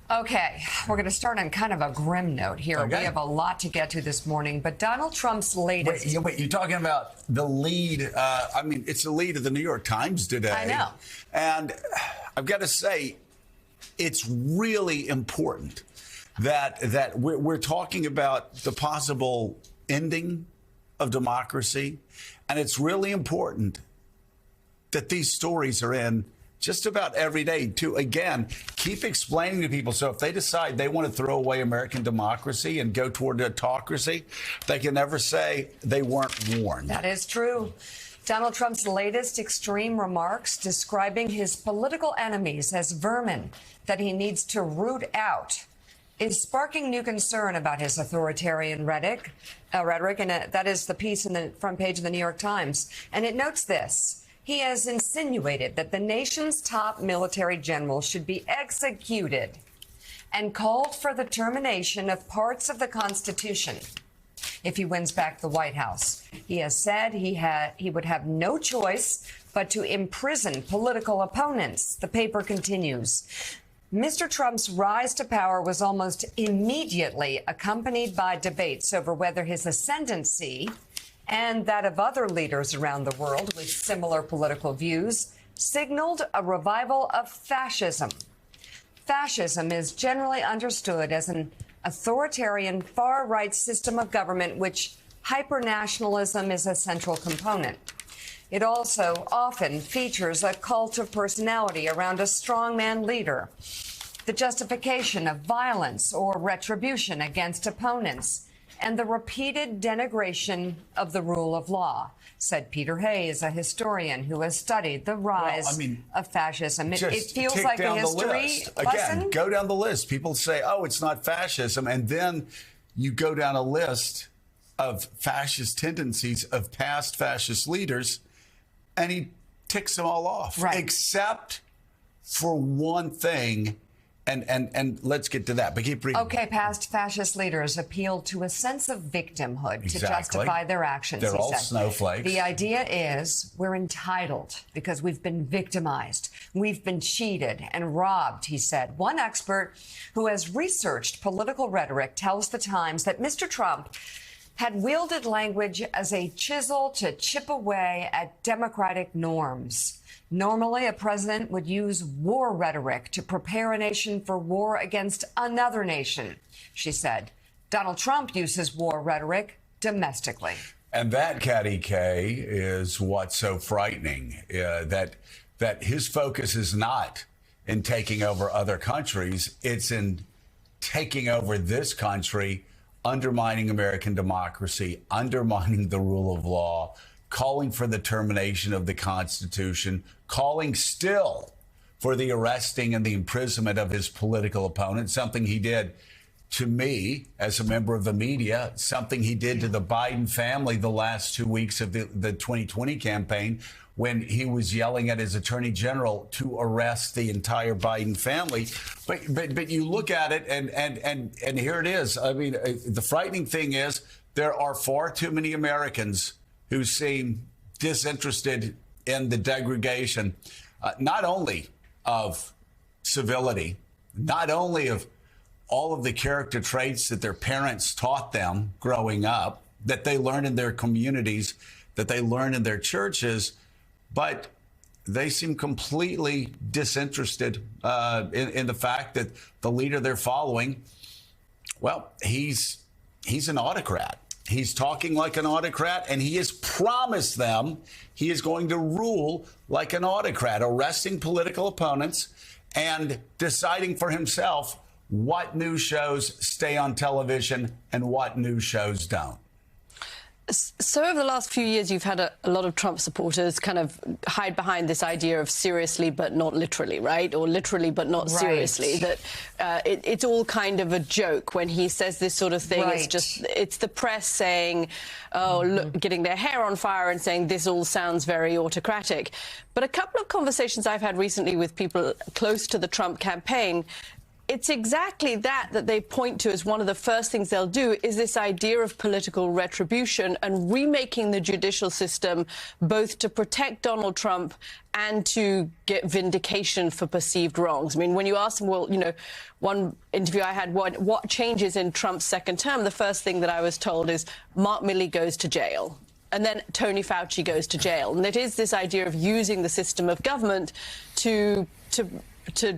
Okay, we're going to start on kind of a grim note here. Okay. We have a lot to get to this morning, but Donald Trump's latest... Wait, you're talking about the lead. I mean, it's the lead of the New York Times today. I know. And I've got to say, it's really important that we're talking about the possible ending of democracy. And it's really important that these stories are in just about every day to, again, keep explaining to people. So if they decide they want to throw away American democracy and go toward autocracy, they can never say they weren't warned. That is true. Donald Trump's latest extreme remarks describing his political enemies as vermin that he needs to root out is sparking new concern about his authoritarian rhetoric, and that is the piece in the front page of the New York Times. And it notes this. He has insinuated that the nation's top military general should be executed and called for the termination of parts of the Constitution if he wins back the White House. He has said he would have no choice but to imprison political opponents. The paper continues. Mr. Trump's rise to power was almost immediately accompanied by debates over whether his ascendancy and that of other leaders around the world with similar political views signaled a revival of fascism. Fascism is generally understood as an authoritarian far-right system of government which hyper-nationalism is a central component. It also often features a cult of personality around a strongman leader, the justification of violence or retribution against opponents, and the repeated denigration of the rule of law, said Peter Hayes, a historian who has studied the rise of fascism. It feels like a history lesson. Again, go down the list. People say, oh, it's not fascism. And then you go down a list of fascist tendencies of past fascist leaders, and he ticks them all off, right, except for one thing. And let's get to that, but keep reading. Okay, past fascist leaders appealed to a sense of victimhood to justify their actions, They're all snowflakes. The idea is we're entitled because we've been victimized. We've been cheated and robbed, he said. One expert who has researched political rhetoric tells the Times that Mr. Trump had wielded language as a chisel to chip away at democratic norms. Normally, a president would use war rhetoric to prepare a nation for war against another nation, she said. Donald Trump uses war rhetoric domestically. And that, Katty K, is what's so frightening, that his focus is not in taking over other countries. It's in taking over this country, undermining American democracy, undermining the rule of law, calling for the termination of the Constitution, calling still for the arresting and the imprisonment of his political opponent, something he did to me as a member of the media, something he did to the Biden family the last 2 weeks of the 2020 campaign when he was yelling at his attorney general to arrest the entire Biden family. But you look at it and here it is. I mean, the frightening thing is there are far too many Americans who seem disinterested in the degradation, not only of civility, not only of all of the character traits that their parents taught them growing up, that they learned in their communities, that they learned in their churches, but they seem completely disinterested in the fact that the leader they're following, well, he's an autocrat. He's talking like an autocrat, and he has promised them he is going to rule like an autocrat, arresting political opponents and deciding for himself what news shows stay on television and what news shows don't. So over the last few years, you've had a lot of Trump supporters kind of hide behind this idea of seriously but not literally, right? Or literally but not seriously. That it's all kind of a joke when he says this sort of thing. Right. It's the press saying, oh, look, getting their hair on fire and saying this all sounds very autocratic. But a couple of conversations I've had recently with people close to the Trump campaign it's exactly that they point to as one of the first things they'll do, is this idea of political retribution and remaking the judicial system both to protect Donald Trump and to get vindication for perceived wrongs. I mean, when you ask them, well, you know, one interview I had, what changes in Trump's second term, the first thing that I was told is Mark Milley goes to jail. And then Tony Fauci goes to jail. And it is this idea of using the system of government to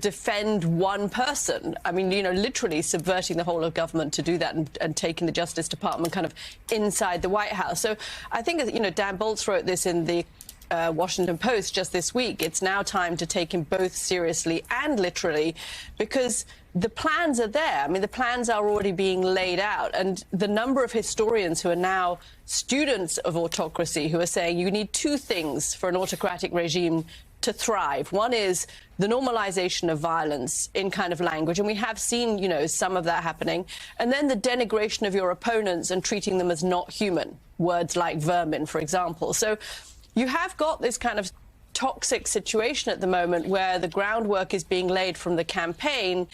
defend one person. I mean, you know, literally subverting the whole of government to do that and taking the Justice Department kind of inside the White House. So I think, you know, Dan Boltz wrote this in the Washington Post just this week. It's now time to take him both seriously and literally, because the plans are there. I mean, the plans are already being laid out. And the number of historians who are now students of autocracy who are saying you need two things for an autocratic regime to thrive. One is the normalization of violence in kind of language, and we have seen, you know, some of that happening, and then the denigration of your opponents and treating them as not human, words like vermin, for example. So you have got this kind of toxic situation at the moment where the groundwork is being laid from the campaign,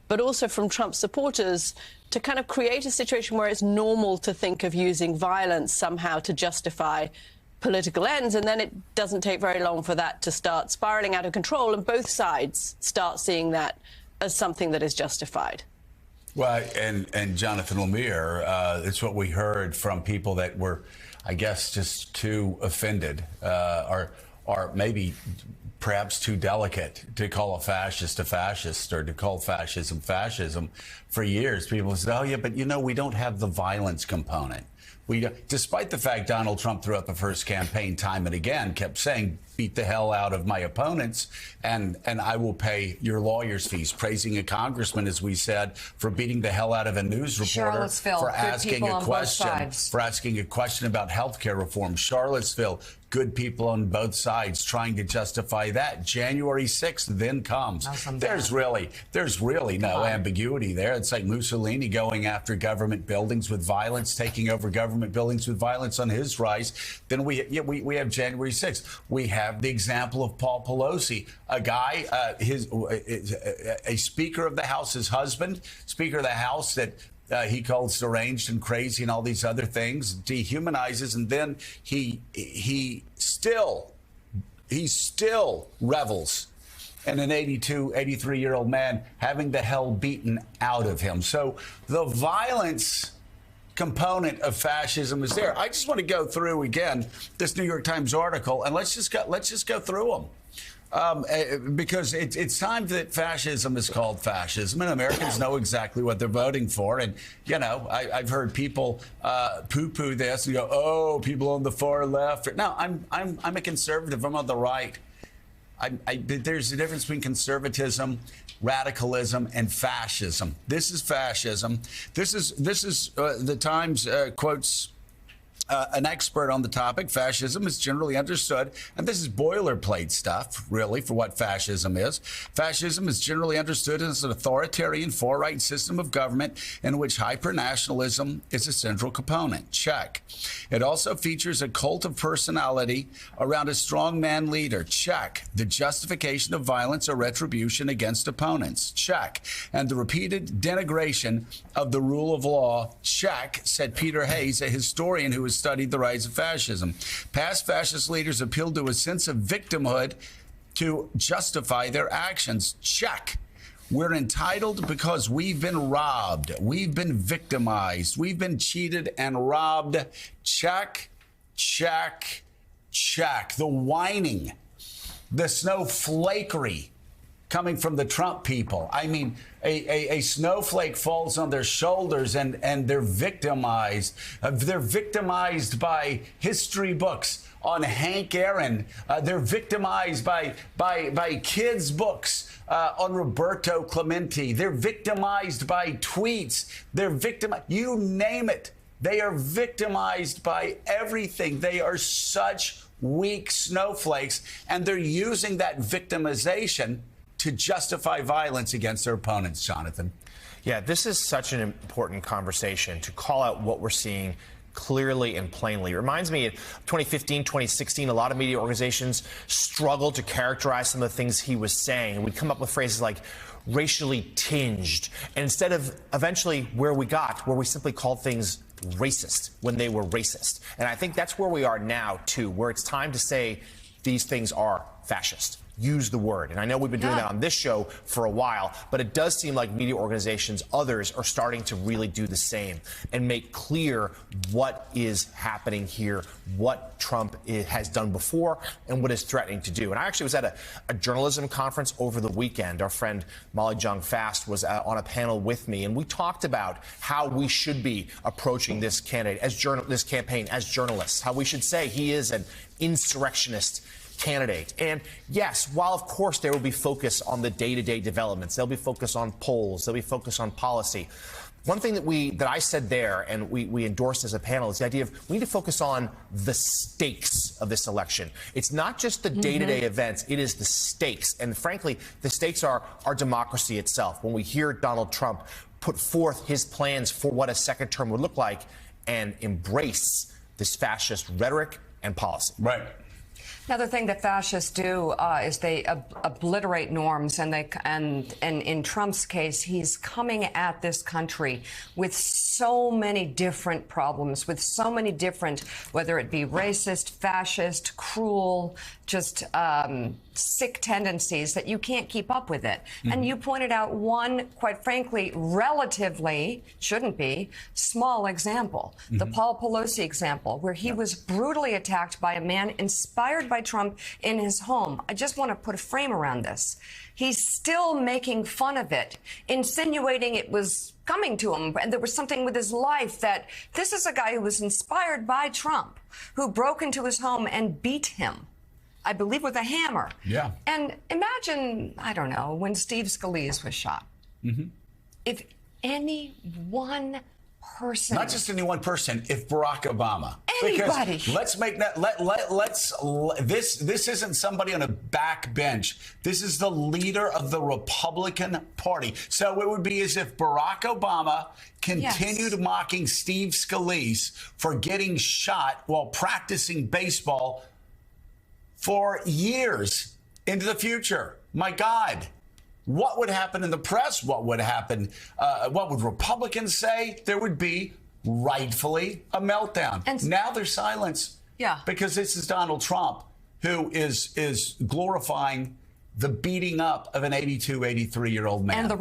but also from Trump supporters, to kind of create a situation where it's normal to think of using violence somehow to justify political ends, and then it doesn't take very long for that to start spiraling out of control, and both sides start seeing that as something that is justified. Well, and Jonathan Lemire, it's what we heard from people that were, I guess, just too offended, or maybe perhaps too delicate to call a fascist, or to call fascism for years. People said, oh, yeah, but, you know, we don't have the violence component. Despite the fact Donald Trump throughout the first campaign time and again kept saying, beat the hell out of my opponents and I will pay your lawyer's fees, praising a congressman, as we said, for beating the hell out of a news reporter for asking a question about health care reform. Charlottesville, good people on both sides trying to justify that. January 6th then comes. There's really no ambiguity there. It's like Mussolini going after government buildings with violence, taking over government buildings with violence on his rise. Then we have January 6th. We have the example of Paul Pelosi, a guy, a Speaker of the House, his husband, Speaker of the House that he calls deranged and crazy and all these other things, dehumanizes, and then he still revels in an 83-year-old man having the hell beaten out of him. So the violence component of fascism is there. I just want to go through again this New York Times article, and let's just go through them. Because it's time that fascism is called fascism, and Americans know exactly what they're voting for. And, you know, I've heard people poo-poo this and go, oh, people on the far left. No, I'm a conservative. I'm on the right. There's a difference between conservatism, radicalism, and fascism. This is fascism. This is the Times quotes an expert on the topic. Fascism is generally understood, and this is boilerplate stuff, really, for what fascism is. Fascism is generally understood as an authoritarian far-right system of government in which hyper-nationalism is a central component. Check. It also features a cult of personality around a strongman leader. Check. The justification of violence or retribution against opponents. Check. And the repeated denigration of the rule of law. Check, said Peter Hayes, a historian who has studied the rise of fascism. Past fascist leaders appealed to a sense of victimhood to justify their actions. Check. We're entitled because we've been robbed. We've been victimized. We've been cheated and robbed. Check, check, check. The whining, the snowflakery coming from the Trump people. I mean, a snowflake falls on their shoulders and they're victimized. They're victimized by history books on Hank Aaron. They're victimized by kids' books on Roberto Clemente. They're victimized by tweets. They're victimized. You name it. They are victimized by everything. They are such weak snowflakes, and they're using that victimization to justify violence against their opponents, Jonathan. Yeah, this is such an important conversation to call out what we're seeing clearly and plainly. It reminds me of 2015, 2016, a lot of media organizations struggled to characterize some of the things he was saying. And we'd come up with phrases like racially tinged. And instead of eventually where we simply called things racist when they were racist. And I think that's where we are now, too, where it's time to say these things are fascist. Use the word. And I know we've been doing that on this show for a while, but it does seem like media organizations, others, are starting to really do the same and make clear what is happening here, what Trump has done before, and what is threatening to do. And I actually was at a journalism conference over the weekend. Our friend Molly Jong Fast was on a panel with me, and we talked about how we should be approaching this candidate, this campaign, as journalists, how we should say he is an insurrectionist candidate. And yes, while of course there will be focus on the day-to-day developments, there'll be focus on polls, there'll be focus on policy. One thing that I said there and we endorsed as a panel is the idea of we need to focus on the stakes of this election. It's not just the day-to-day events, it is the stakes. And frankly, the stakes are our democracy itself. When we hear Donald Trump put forth his plans for what a second term would look like and embrace this fascist rhetoric and policy. Right. Another thing that fascists do is they obliterate norms, and in Trump's case, he's coming at this country with so many different problems, with so many different, whether it be racist, fascist, cruel, just sick tendencies that you can't keep up with it. And you pointed out one, quite frankly, relatively, shouldn't be, small example, the Paul Pelosi example, where he was brutally attacked by a man inspired by Trump in his home. I just want to put a frame around this. He's still making fun of it, insinuating it was coming to him and there was something with his life, that this is a guy who was inspired by Trump, who broke into his home and beat him, I believe with a hammer. Yeah. And imagine, I don't know, when Steve Scalise was shot. If any one person, not just any one person, if Barack Obama, anybody, because let's make that, this isn't somebody on a back bench. This is the leader of the Republican Party. So it would be as if Barack Obama continued mocking Steve Scalise for getting shot while practicing baseball for years into the future. My God. What would happen in the press? What would happen? What would Republicans say? There would be rightfully a meltdown. And now there's silence. Yeah. Because this is Donald Trump, who is glorifying the beating up of an 82, 83-year-old man. And the